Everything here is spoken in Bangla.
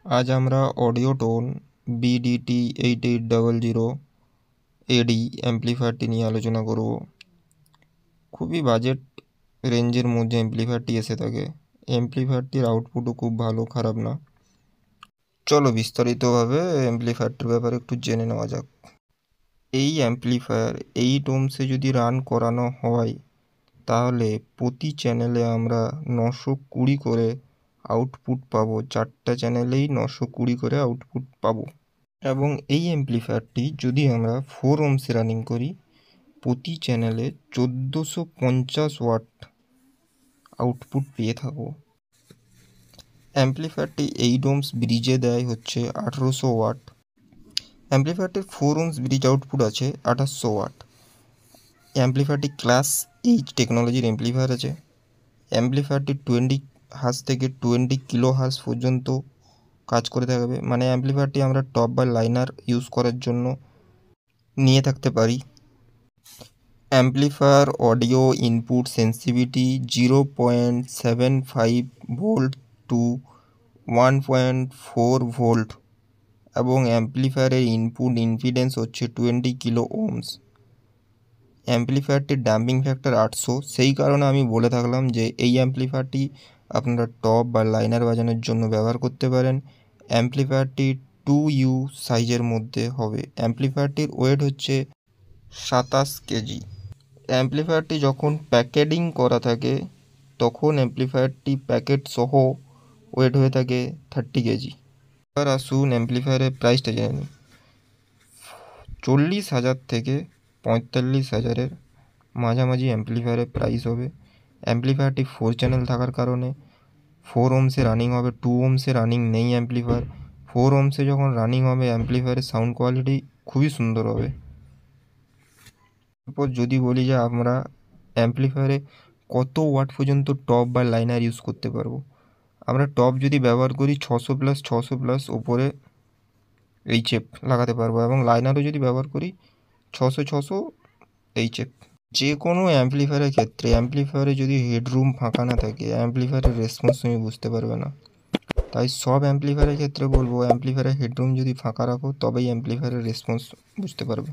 আজ আমরা অডিওটোন BDT8800 AD অ্যাম্প্লিফায়ারটি নিয়ে আলোচনা করব। খুবই বাজেট রেঞ্জের মধ্যে অ্যাম্প্লিফায়ারটি এসে থাকে। অ্যাম্প্লিফায়ারটির আউটপুটও খুব ভালো, খারাপ না। চলো বিস্তারিতভাবে অ্যাম্প্লিফায়ারটির ব্যাপারে একটু জেনে নেওয়া যাক। এই অ্যাম্প্লিফায়ার 8 ohms যদি রান করানো হয় তাহলে প্রতি চ্যানেলে আমরা 920 করে আউটপুট পাবো। 4টা চ্যানেলেই 920 করে আউটপুট পাবো। এবং এই অ্যাম্প্লিফায়ারটি যদি আমরা 4 ohms রানিং করি, প্রতি চ্যানেলে 1450 ওয়াট আউটপুট পেয়ে থাকবো। অ্যাম্প্লিফায়ারটি 8 ohms ব্রিজে দেয় হচ্ছে 1800 ওয়াট। অ্যাম্প্লিফায়ারটির 4 ohms ব্রিজ আউটপুট আছে 2800 ওয়াট। অ্যাম্প্লিফায়ারটি ক্লাস এইচ টেকনোলজির অ্যাম্প্লিফায়ার আছে। অ্যাম্প্লিফায়ারটি 20 হার্জ থেকে 20 কিলো হার্জ পর্যন্ত কাজ করে থাকবে। মানে অ্যাম্প্লিফায়ারটি আমরা টপ বা লাইনার ইউজ করার জন্য নিয়ে থাকতে পারি। Amplifier audio input sensitivity 0.75 volt to 1.4 volt এবং অ্যাম্প্লিফায়ারের ইনপুট ইম্পিডেন্স হচ্ছে 20 কিলো ওহমস। অ্যাম্প্লিফায়ারটির ড্যাম্পিং ফ্যাক্টর 800। সেই কারণে আমি বলে থাকলাম যে এই অ্যাম্প্লিফায়ারটি আপনারা টপ বা লাইনার বাজানোর জন্য ব্যবহার করতে পারেন। অ্যাম্প্লিফায়ারটি 2U সাইজের মধ্যে হবে। অ্যাম্প্লিফায়ারটির ওয়েট হচ্ছে 27 কেজি। অ্যাম্প্লিফায়ারটি যখন প্যাকেটিং করা থাকে তখন অ্যাম্প্লিফায়ারটি প্যাকেট সহ ওয়েট হয়ে থাকে 30 কেজি। এবার আসুন অ্যাম্প্লিফায়ারের প্রাইসটা জেনে নিই। 40,000 থেকে 45,000-এর মাঝামাঝি অ্যাম্প্লিফায়ারের প্রাইস হবে। অ্যাম্প্লিফায়ারটি 4 চ্যানেল থাকার কারণে 4 ohms রানিং হবে। 2 ohms রানিং নেই অ্যাম্প্লিফায়ার। 4 ohms যখন রানিং হবে অ্যাম্প্লিফায়ারের সাউন্ড কোয়ালিটি খুবই সুন্দর হবে। এরপর যদি বলি যে আমরা অ্যাম্প্লিফায়ারে কত ওয়াট পর্যন্ত টপ বা লাইনার ইউজ করতে পারবো, আমরা টপ যদি ব্যবহার করি 600+ ওপরে এইচএফ লাগাতে পারবো এবং লাইনারও যদি ব্যবহার করি 600 এইচএফ। যে কোনো অ্যাম্প্লিফায়ারের ক্ষেত্রে অ্যাম্প্লিফায়ারে যদি হেডরুম ফাঁকা না থাকে অ্যাম্প্লিফায়ারের রেসপন্স তুমি বুঝতে পারবে না। তাই সব অ্যাম্প্লিফায়ারের ক্ষেত্রে বলবো অ্যাম্প্লিফায়ারের হেডরুম যদি ফাঁকা রাখো তবেই অ্যাম্প্লিফায়ারের রেসপন্স বুঝতে পারবে।